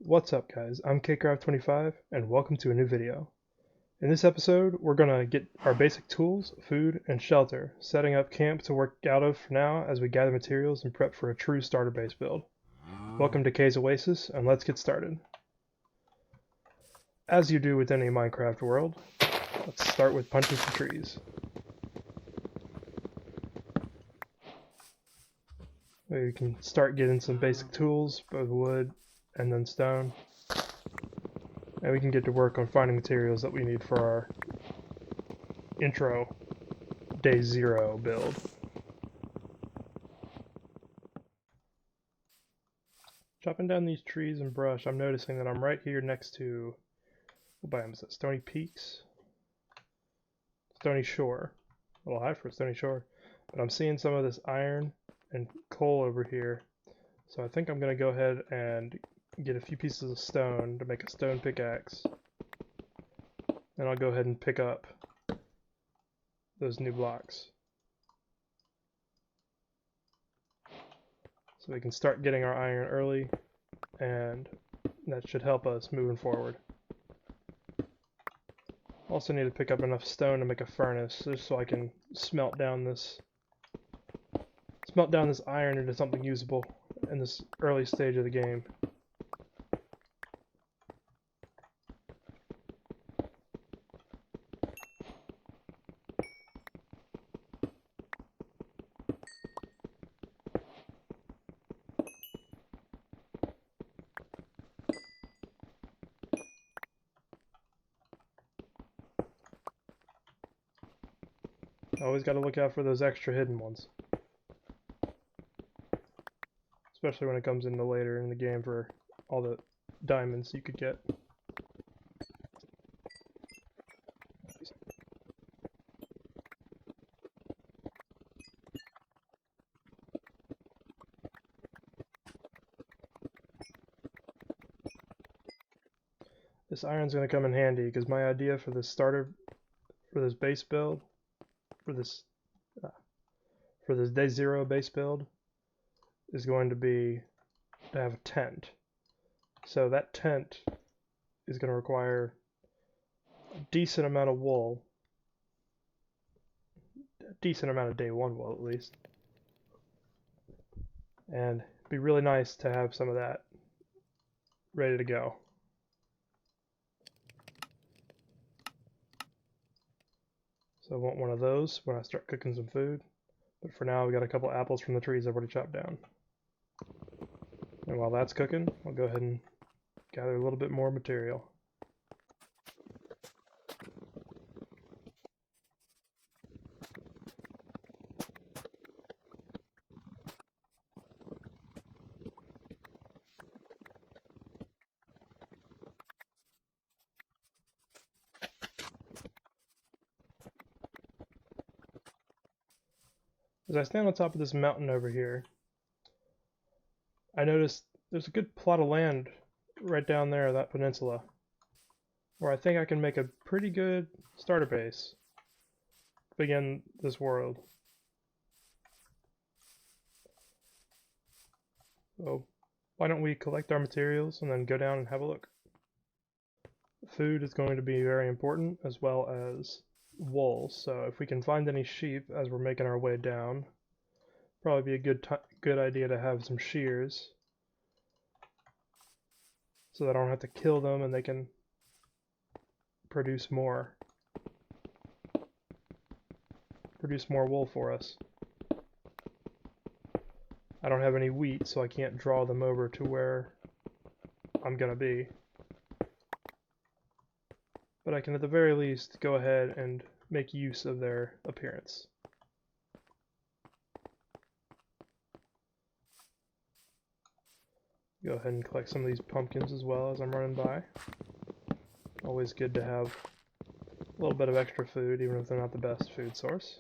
What's up guys, I'm KCraft25 and welcome to a new video. In this episode, we're gonna get our basic tools, food, and shelter, setting up camp to work out of for now as we gather materials and prep for a true starter base build. Welcome to CAE's Oasis, and let's get started. As you do with any Minecraft world, let's start with punching some trees. We can start getting some basic tools, both wood and then stone. And we can get to work on finding materials that we need for our intro day 0 build. Chopping down these trees and brush, I'm noticing that I'm right here next to, what biome is that? Stony Peaks? Stony Shore. A little high for a stony shore. But I'm seeing some of this iron and coal over here. So I think I'm going to go ahead and get a few pieces of stone to make a stone pickaxe. And I'll go ahead and pick up those new blocks. So we can start getting our iron early, and that should help us moving forward. Also need to pick up enough stone to make a furnace, just so I can smelt down this iron into something usable in this early stage of the game. Always got to look out for those extra hidden ones. Especially when it comes into later in the game for all the diamonds you could get. This iron's going to come in handy because my idea for this base build, for this day 0 base build, is going to be to have a tent. So that tent is going to require a decent amount of wool, a decent amount of day 1 wool at least, and it'd be really nice to have some of that ready to go. So I want one of those when I start cooking some food. But for now, we got a couple apples from the trees I've already chopped down. And while that's cooking, I'll go ahead and gather a little bit more material. As I stand on top of this mountain over here, I noticed there's a good plot of land right down there, that peninsula, where I think I can make a pretty good starter base to begin this world. So why don't we collect our materials and then go down and have a look. Food is going to be very important, as well as wool, so if we can find any sheep as we're making our way down, probably be a good idea to have some shears so that I don't have to kill them and they can produce more wool for us. I don't have any wheat, so I can't draw them over to where I'm gonna be. But I can at the very least go ahead and make use of their appearance. Go ahead and collect some of these pumpkins as well as I'm running by. Always good to have a little bit of extra food, even if they're not the best food source.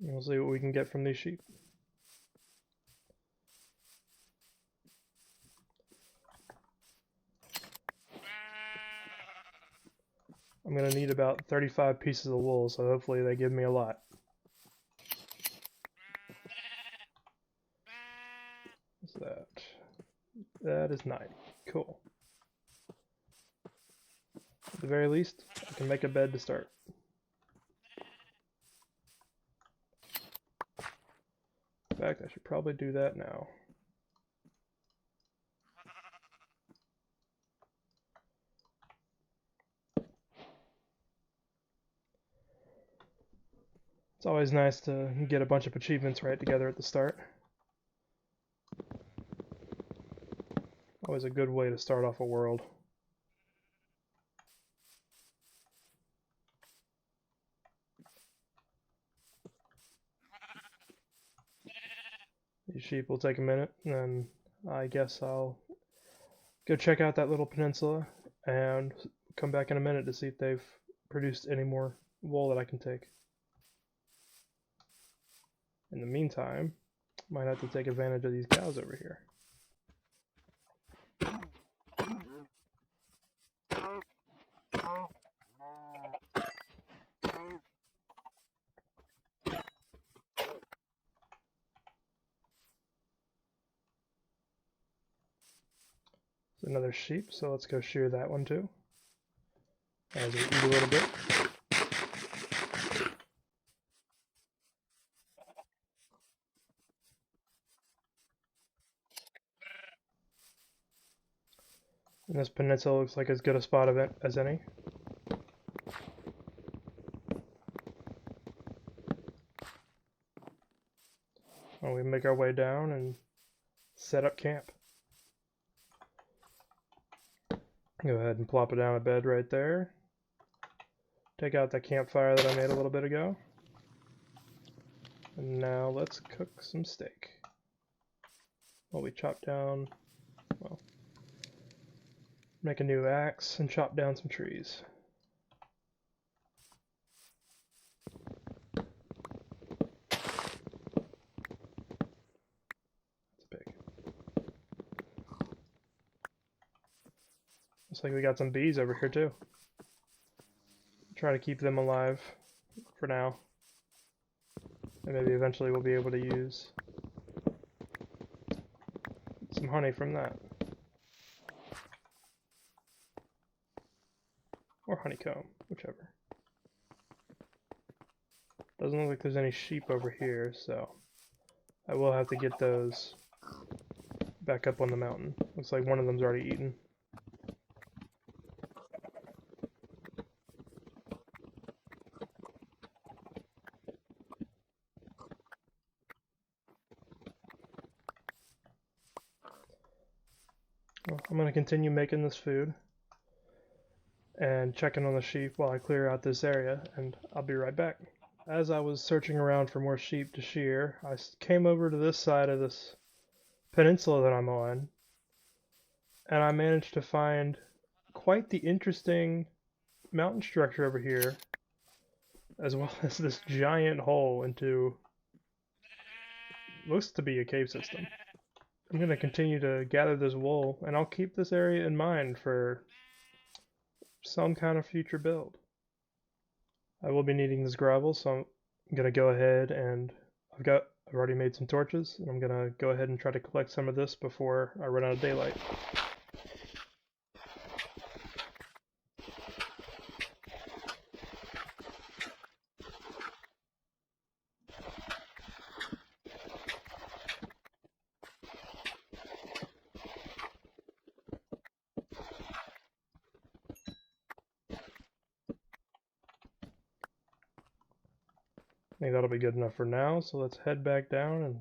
And we'll see what we can get from these sheep. I'm going going to need about 35 pieces of wool, so hopefully they give me a lot. What's that? That is 9. Cool. At the very least, I can make a bed to start. In fact, I should probably do that now. It's always nice to get a bunch of achievements right together at the start. Always a good way to start off a world. These sheep will take a minute, and then I guess I'll go check out that little peninsula and come back in a minute to see if they've produced any more wool that I can take. In the meantime, might have to take advantage of these cows over here. There's another sheep, so let's go shear that one too. As we eat a little bit. And this peninsula looks like as good a spot of it as any. Well, we make our way down and set up camp. Go ahead and plop it down a bed right there. Take out that campfire that I made a little bit ago. And now let's cook some steak. Well, we chop down, well, make a new axe and chop down some trees. That's big. Looks like we got some bees over here too. Try to keep them alive for now. And maybe eventually we'll be able to use some honey from that. Or honeycomb, whichever. Doesn't look like there's any sheep over here, so I will have to get those back up on the mountain. Looks like one of them's already eaten. Well, I'm going to continue making this food and checking on the sheep while I clear out this area, and I'll be right back. As I was searching around for more sheep to shear, I came over to this side of this peninsula that I'm on, and I managed to find quite the interesting mountain structure over here, as well as this giant hole into looks to be a cave system. I'm going to continue to gather this wool, and I'll keep this area in mind for some kind of future build. I will be needing this gravel, so I'm going to go ahead and I've already made some torches, and I'm going to go ahead and try to collect some of this before I run out of daylight. I think that'll be good enough for now, so let's head back down and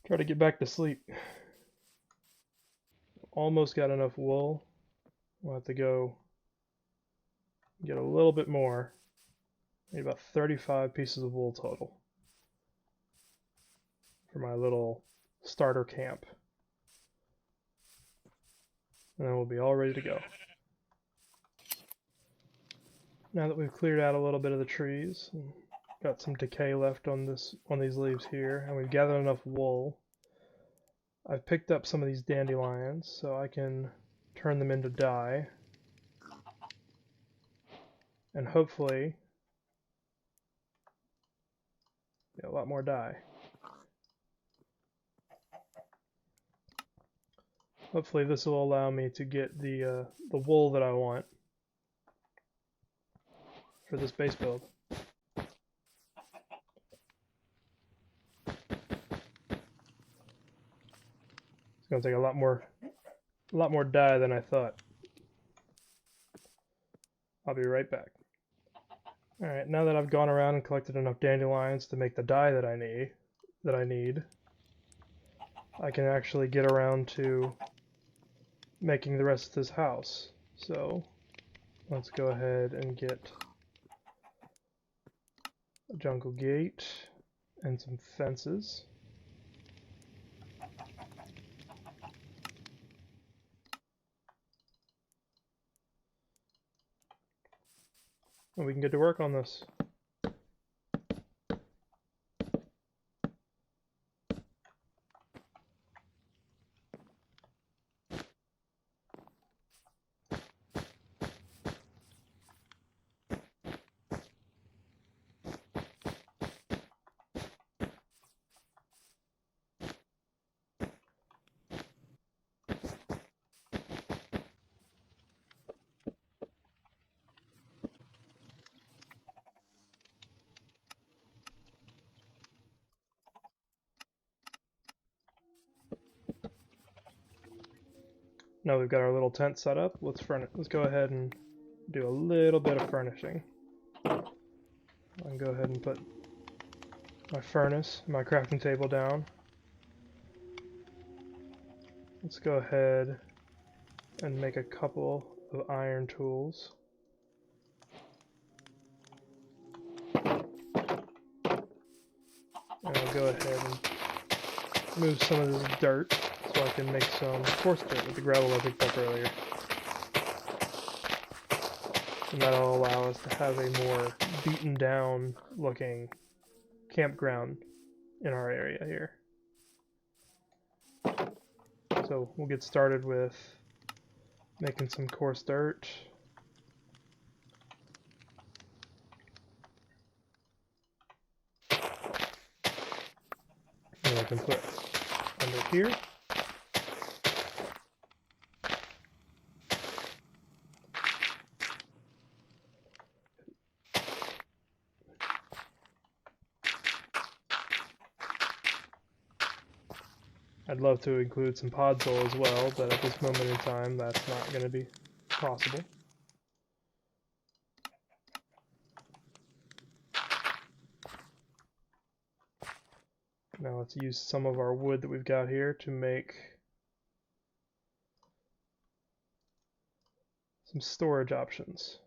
try to get back to sleep. Almost got enough wool. We'll have to go get a little bit more. Maybe about 35 pieces of wool total for my little starter camp. And then we'll be all ready to go. Now that we've cleared out a little bit of the trees, and got some decay left on these leaves here, and we've gathered enough wool, I've picked up some of these dandelions so I can turn them into dye. and hopefully a lot more dye. Hopefully this will allow me to get the wool that I want for this base build. It's gonna take a lot more dye than I thought. I'll be right back. Alright, now that I've gone around and collected enough dandelions to make the dye that I need, I can actually get around to making the rest of this house. So let's go ahead and get a jungle gate and some fences. And we can get to work on this. Now we've got our little tent set up. Let's go ahead and do a little bit of furnishing. I can go ahead and put my furnace, my crafting table down. Let's go ahead and make a couple of iron tools. And I'll go ahead and move some of this dirt so I can make some coarse dirt with the gravel I picked up earlier. And that'll allow us to have a more beaten down looking campground in our area here. So we'll get started with making some coarse dirt. And I can put under here. I'd love to include some podzol as well, but at this moment in time, that's not going to be possible. Now let's use some of our wood that we've got here to make some storage options.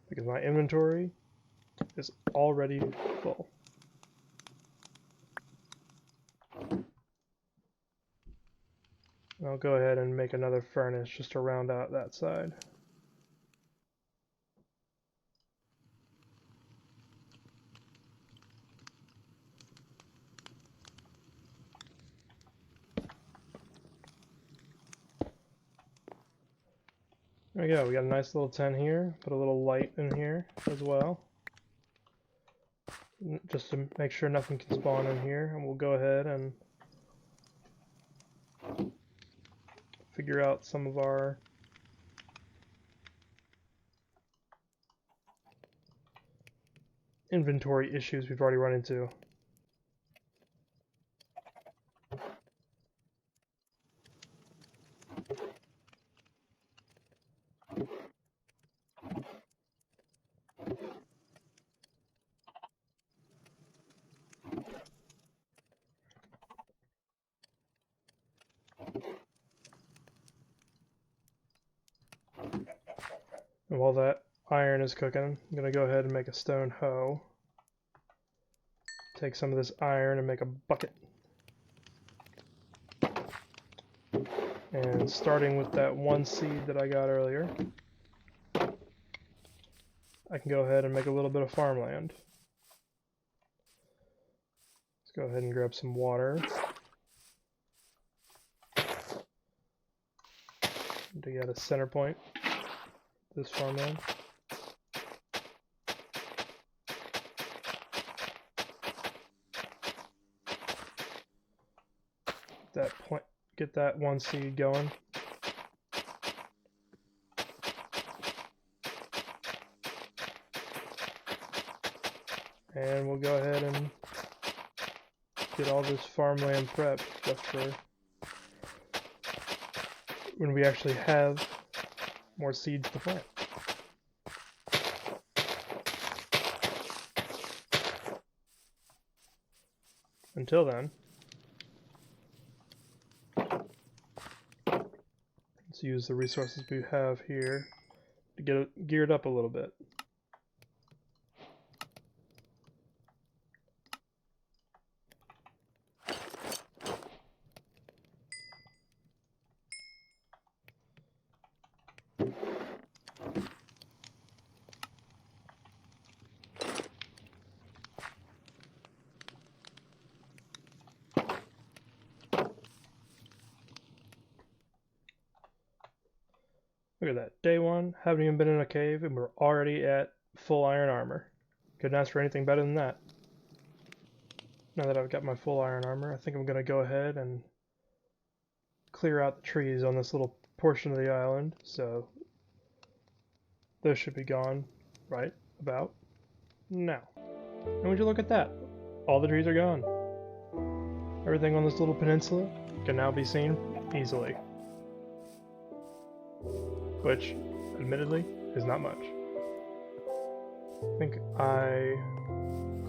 Because my inventory is already full. I'll go ahead and make another furnace just to round out that side. There we go, we got a nice little tent here, put a little light in here as well. Just to make sure nothing can spawn in here, and we'll go ahead and figure out some of our inventory issues we've already run into. And while that iron is cooking, I'm going to go ahead and make a stone hoe. Take some of this iron and make a bucket. And starting with that one seed that I got earlier, I can go ahead and make a little bit of farmland. go ahead and grab some water to get a center point this farmland. Get that one seed going. And we'll go ahead and get all this farmland prepped just for when we actually have more seeds to plant. Until then, let's use the resources we have here to get it geared up a little bit. Look at that. Day one, haven't even been in a cave, and we're already at full iron armor. Couldn't ask for anything better than that. Now that I've got my full iron armor, I think I'm going to go ahead and clear out the trees on this little portion of the island, so those should be gone right about now. And would you look at that? All the trees are gone. Everything on this little peninsula can now be seen easily. Which, admittedly, is not much. I think I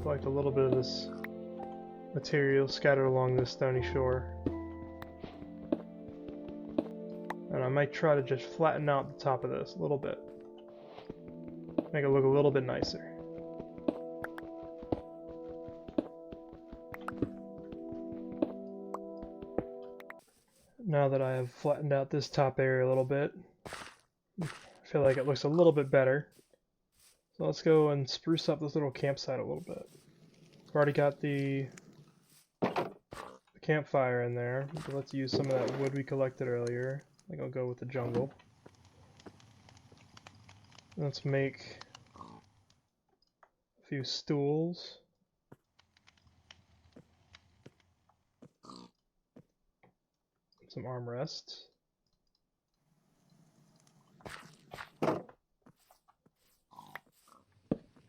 collect a little bit of this material scattered along this stony shore. And I might try to just flatten out the top of this a little bit. Make it look a little bit nicer. Now that I have flattened out this top area a little bit, I feel like it looks a little bit better. So let's go and spruce up this little campsite a little bit. I've already got the campfire in there, but let's use some of that wood we collected earlier. I think I'll go with the jungle. Let's make a few stools. Some armrests.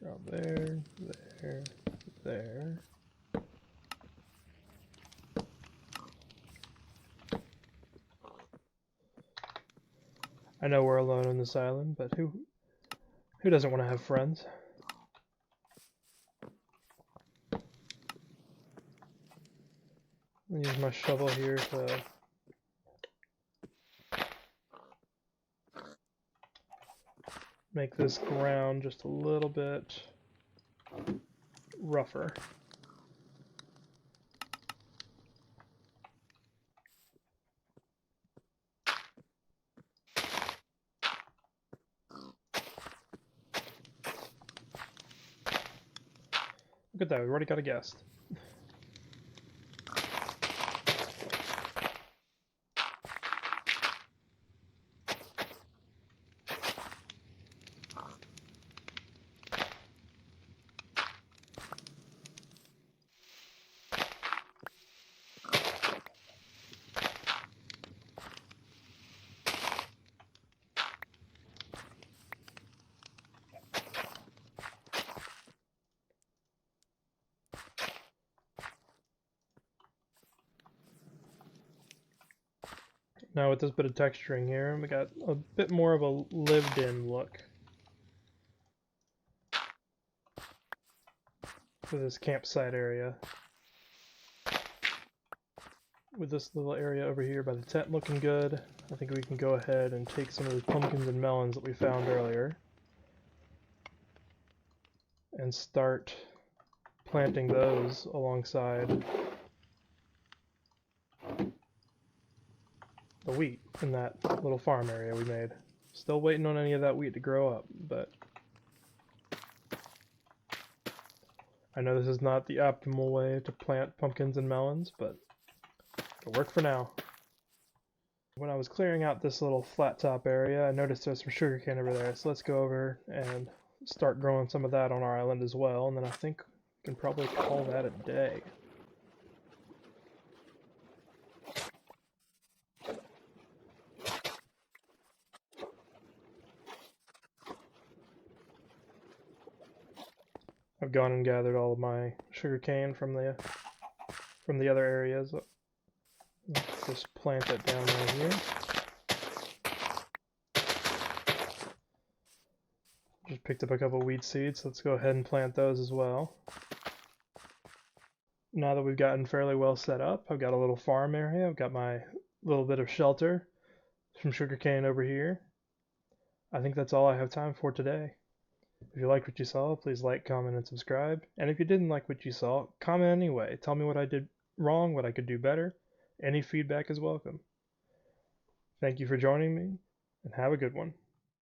Drop there, there, there. I know we're alone on this island, but who doesn't want to have friends? I'll use my shovel here to make this ground just a little bit rougher. Look at that, we've already got a guest. Now with this bit of texturing here, we got a bit more of a lived-in look for this campsite area. With this little area over here by the tent looking good, I think we can go ahead and take some of those pumpkins and melons that we found earlier and start planting those alongside the wheat in that little farm area we made. Still waiting on any of that wheat to grow up, but I know this is not the optimal way to plant pumpkins and melons, but it'll work for now. When I was clearing out this little flat top area, I noticed there's some sugarcane over there, so let's go over and start growing some of that on our island as well, and then I think we can probably call that a day. I've gone and gathered all of my sugarcane from the other areas. Let's just plant it down right here. Just picked up a couple weed seeds, so let's go ahead and plant those as well. Now that we've gotten fairly well set up, I've got a little farm area, I've got my little bit of shelter, some sugarcane over here. I think that's all I have time for today. If you liked what you saw, please like, comment, and subscribe. And if you didn't like what you saw, comment anyway. Tell me what I did wrong, what I could do better. Any feedback is welcome. Thank you for joining me, and have a good one.